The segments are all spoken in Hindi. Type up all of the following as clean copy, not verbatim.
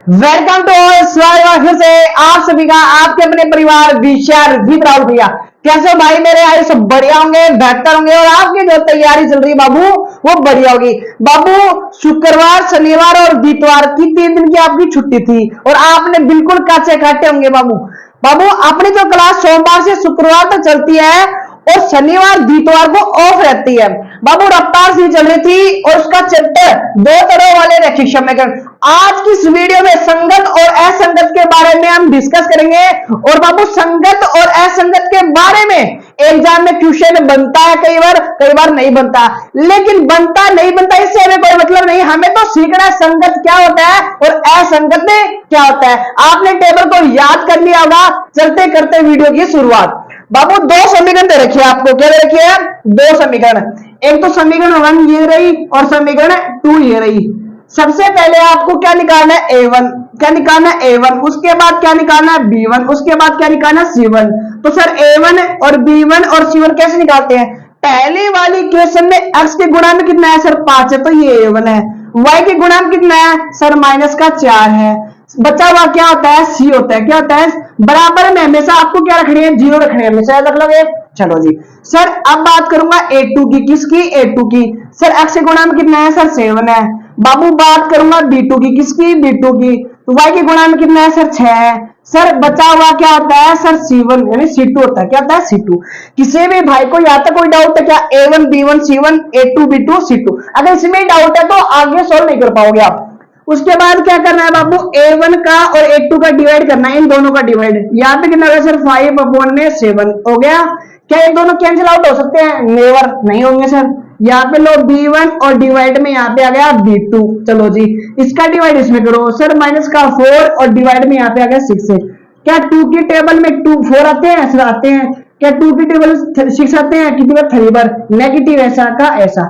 वेलकम टू स्वागत फिर से आप सभी का आपके अपने परिवार विशाल जीत राहुल भैया। कैसे हो भाई मेरे? आए सब बढ़िया होंगे, बेहतर होंगे और आपकी जो तैयारी चल रही है बाबू वो बढ़िया होगी। बाबू शुक्रवार, शनिवार और इतवार की 3 दिन की आपकी छुट्टी थी और आपने बिल्कुल काचे काटे होंगे बाबू। बाबू अपनी जो क्लास सोमवार से शुक्रवार तक चलती है और शनिवार इतवार को ऑफ रहती है। बाबू रफ्तार सी चल रही थी और उसका चैप्टर 2 तरह वाले रैखिक समीकरण। आज की इस वीडियो में संगत और असंगत के बारे में हम डिस्कस करेंगे। और बाबू संगत और असंगत के बारे में एग्जाम में क्वेश्चन बनता है, कई बार नहीं बनता, लेकिन बनता नहीं बनता इससे हमें कोई मतलब नहीं। हमें तो सीखना है संगत क्या होता है और असंगत क्या होता है। आपने टेबल को याद कर लिया होगा। चलते करते वीडियो की शुरुआत। बाबू 2 समीकरण दे रखिए आपको। क्या दे रखिए? 2 समीकरण। एक तो समीकरण 1 ये रही और समीकरण 2 ये रही। सबसे पहले आपको क्या निकालना है? A1। क्या निकालना है? A1। उसके बाद क्या निकालना है? B1। उसके बाद क्या निकालना है? C1। तो सर A1 और B1 और C1 कैसे निकालते हैं? पहली वाली क्वेश्चन में x के गुणा में कितना है सर? 5 है, तो ये A1 है। y के गुणा में कितना है सर? -4 है। बचा हुआ क्या होता है? C होता है। क्या होता है? बराबर में हमेशा आपको क्या रखनी है? 0 रखनी है, हमेशा याद रख लोगे। चलो जी सर, अब बात करूंगा A2 की। किसकी? A2 की। सर x के गुणा में कितना है सर? 7 है। बाबू बात करूंगा B2 की। किसकी? B2 की। तो y के गुणा में कितना है सर? 6 है। सर बचा हुआ क्या होता है सर? C1 यानी C2 होता है। क्या होता है? C2। किसी भी भाई को यहाँ तक कोई डाउट है क्या? A1 B1 C1 A2 B2 C2, अगर इसमें डाउट है तो आगे सोल्व नहीं कर पाओगे आप। उसके बाद क्या करना है बाबू? A1 का और A2 का डिवाइड करना है, इन दोनों का डिवाइड। यहाँ पे कितना होगा सर? 5/7 हो गया। क्या ये दोनों कैंसिल आउट हो सकते हैं? नेवर, नहीं होंगे सर। यहाँ पे लो B1 और डिवाइड में यहाँ पे आ गया B2। चलो जी इसका डिवाइड इसमें करो सर। -4 और डिवाइड में यहाँ पे आ गया 6 है। क्या 2 की टेबल में 2 4 आते हैं सर? आते हैं। क्या 2 की टेबल 6 आते हैं? कितनी बार? 3 बार। नेगेटिव ऐसा का ऐसा।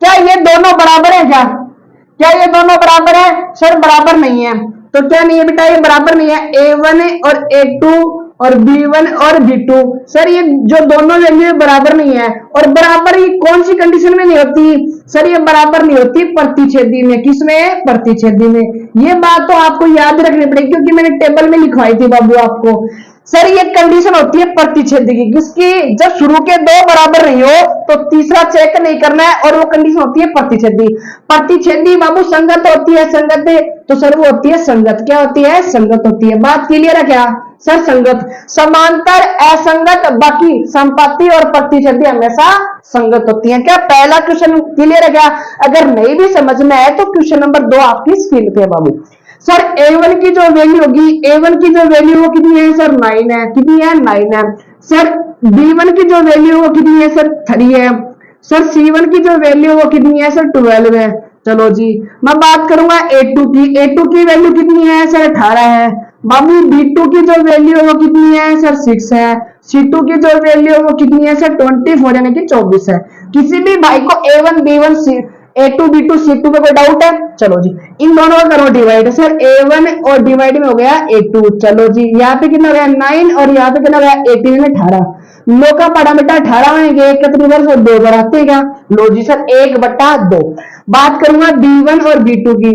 क्या ये दोनों बराबर है? क्या ये दोनों बराबर है सर? बराबर नहीं है। तो क्या नहीं है बेटा? ये बराबर नहीं है। A1 और A2 और B1 और B2 सर ये जो दोनों वैल्यू बराबर नहीं है। और बराबर ही कौन सी कंडीशन में नहीं होती सर? ये बराबर नहीं होती प्रतिच्छेदी में। किसमें? प्रतिच्छेदी में। ये बात तो आपको याद रखनी पड़ेगी क्योंकि मैंने टेबल में लिखवाई थी बाबू आपको। सर ये कंडीशन होती है प्रतिच्छेदी की। किसकी? जब शुरू के 2 बराबर नहीं हो तो तीसरा चेक नहीं करना है और वो कंडीशन होती है प्रतिच्छेदी। प्रतिच्छेदी बाबू संगत होती है। संगत तो सर वो होती है संगत। क्या होती है? संगत होती है। बात क्लियर है क्या सर? संगत। समांतर असंगत बाकी संपाती और प्रतिच्छेदी हमेशा संगत होती है। क्या पहला क्वेश्चन क्लियर है क्या? अगर नहीं भी समझ में आए तो क्वेश्चन नंबर 2 आपकी स्क्रीन पे है बाबू। सर A1 की जो वैल्यू होगी, A1 की जो वैल्यू वो कितनी है सर? 9 है। कितनी है? 9 है। सर B1 की जो वैल्यू वो कितनी है सर? 3 है। सर C1 की जो वैल्यू वो कितनी है सर? 12 है। चलो जी मैं बात करूंगा A2 की। A2 की वैल्यू कितनी है सर? 18 है। बाबू B2 की जो वैल्यू है वो कितनी है सर? 6 है। C2 की जो वैल्यू है वो कितनी है सर? 24 यानी कि 24 है। किसी भी भाई को A1 B1 A2 B2 C2 पे कोई डाउट है? चलो जी इन दोनों का करो डिवाइड। सर A1 और डिवाइड में हो गया A2। चलो जी यहाँ पे कितना हो गया? 9 और यहाँ पे कितना हो गया? 18 में 18। लो का पड़ा बेटा 18 होंगे, कितनी बार सर? 2 बार आते क्या? लो जी सर 1/2। बात करूंगा B1 और B2 की।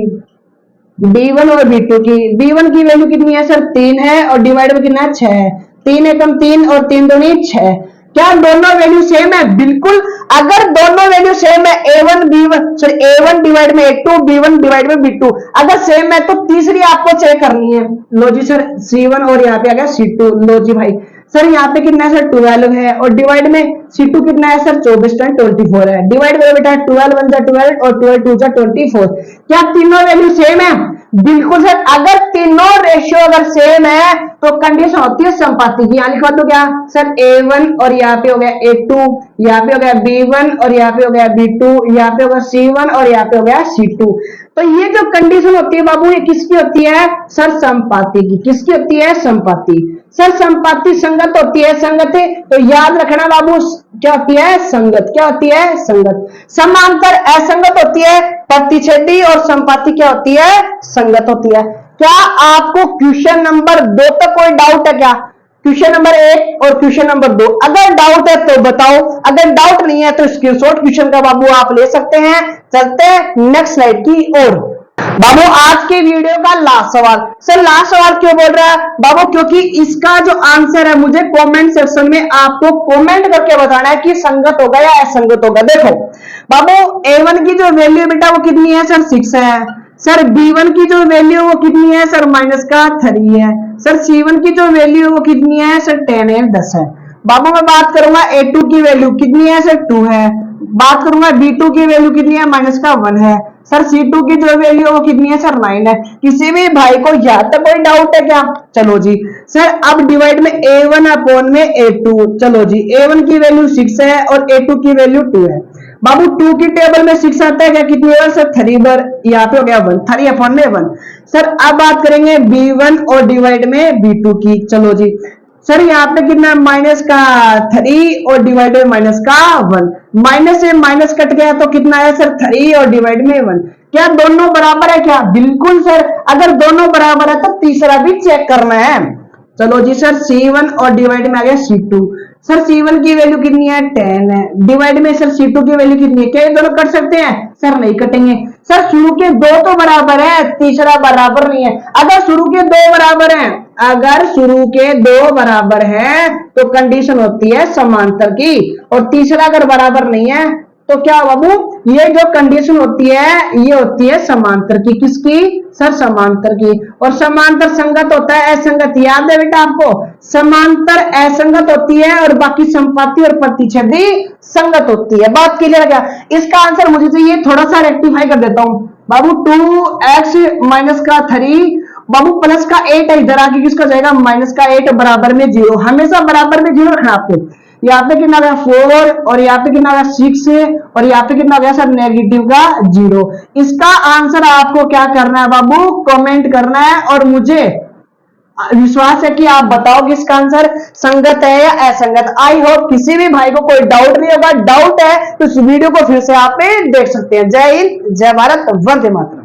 B1 और B2 की। B1 की वैल्यू कितनी है सर? 3 है और डिवाइड में कितना है? 6 है। 3 एकम 3 और 3 दूनी 6। क्या दोनों वैल्यू सेम है? बिल्कुल। अगर दोनों वैल्यू सेम है A1 B1 sorry A1 divide में A2 B1 डिवाइड में B2 अगर सेम है तो तीसरी आपको चेक करनी है। लो जी सर C1 और यहाँ पे आ गया C2। लो जी भाई सर यहाँ पे कितना है सर? 12 है और डिवाइड में C2 कितना है सर? 24/24 है। डिवाइड करो बेटा 12 1 जा 12 और 12 2 जा 24। क्या तीनों वैल्यू सेम है? बिल्कुल सर। अगर तीनों रेशियो अगर सेम है तो कंडीशन होती है संपाती की। यहाँ लिखवा दो क्या सर? A1 और यहाँ पे हो गया A2, यहाँ पे हो गया B1 और यहाँ पे हो गया B2, यहाँ पे हो गया C1 और यहाँ पे हो गया C2। तो ये जो कंडीशन होती है बाबू ये किसकी होती है सर? संपाती की। किसकी होती है? संपाती। सर संपाती संगत होती है। संगत है तो याद रखना बाबू क्या होती है? संगत। क्या होती है? संगत। समांतर असंगत होती है प्रतिच्छेदी और संपाती क्या होती है? संगत होती है। क्या आपको क्वेश्चन नंबर 2 तक कोई डाउट है क्या? क्वेश्चन नंबर 1 और क्वेश्चन नंबर 2 अगर डाउट है तो बताओ, अगर डाउट नहीं है तो स्क्रीनशॉट क्वेश्चन का बाबू आप ले सकते हैं। चलते हैं नेक्स्ट स्लाइड की ओर। बाबू आज के वीडियो का लास्ट सवाल। सर लास्ट सवाल क्यों बोल रहा है बाबू, क्योंकि इसका जो आंसर है मुझे कमेंट सेक्शन में आपको कमेंट करके बताना है कि संगत होगा या असंगत होगा। देखो बाबू A1 की जो वैल्यू बेटा वो कितनी है सर 6 है। सर B1 की जो वैल्यू वो कितनी है सर -3 है। सर C1 की जो वैल्यू वो कितनी है सर 10 है 10 है। बाबू मैं बात करूंगा A2 की वैल्यू कितनी है सर 2 है। बात करूंगा B2 की वैल्यू कितनी है -1 है। सर C2 की जो वैल्यू वो कितनी है सर 9 है। किसी भी भाई को यहाँ तक कोई डाउट है क्या? चलो जी सर अब डिवाइड में A1 अपॉन में A2। चलो जी A1 की वैल्यू 6 है और A2 की वैल्यू 2 है। बाबू 2 की टेबल में 6 आता है क्या? कितनी है सर 3 बार, यहाँ पे हो गया 1, 3 अपॉन में 1। सर अब बात करेंगे B1 और डिवाइड में B2 की। चलो जी सर यहाँ पे कितना -3 और डिवाइड में -1। माइनस से माइनस कट गया तो कितना है सर 3 और डिवाइड में 1। क्या दोनों बराबर है क्या? बिल्कुल सर, अगर दोनों बराबर है तो तीसरा भी चेक करना है। चलो जी सर C1 और डिवाइड में आ गया C2। सर C1 की वैल्यू कितनी है 10 है। डिवाइड में सर C2 की वैल्यू कितनी है? क्या ये दोनों कट सकते हैं? सर नहीं कटेंगे। सर शुरू के दो तो बराबर है, तीसरा बराबर नहीं है। अगर शुरू के दो बराबर हैं, अगर शुरू के दो बराबर है तो कंडीशन होती है समांतर की, और तीसरा अगर बराबर नहीं है तो क्या बाबू ये जो कंडीशन होती है ये होती है समांतर की। किसकी? सर समांतर की। और समांतर संगत होता है असंगत, याद है बेटा आपको? समांतर असंगत होती है और बाकी संपाती और प्रतिच्छेदी संगत होती है। बात क्लियर है क्या? इसका आंसर मुझे चाहिए, थोड़ा सा रेक्टिफाई कर देता हूं बाबू। 2x-3 बाबू प्लस का 8 है, इधर आके किसका जाएगा -8 बराबर में 0। हमेशा बराबर में 0 रखना आपको। यहाँ पे कितना गया 4 और यहाँ पे कितना गया 6 और यहाँ पे कितना गया सर नेगेटिव का 0। इसका आंसर आपको क्या करना है बाबू? कमेंट करना है और मुझे विश्वास है कि आप बताओगे इसका आंसर संगत है या असंगत। आई होप किसी भी भाई को कोई डाउट नहीं होगा। डाउट है तो इस वीडियो को फिर से आप देख सकते हैं। जय हिंद, जय भारत, वंदे मातरम।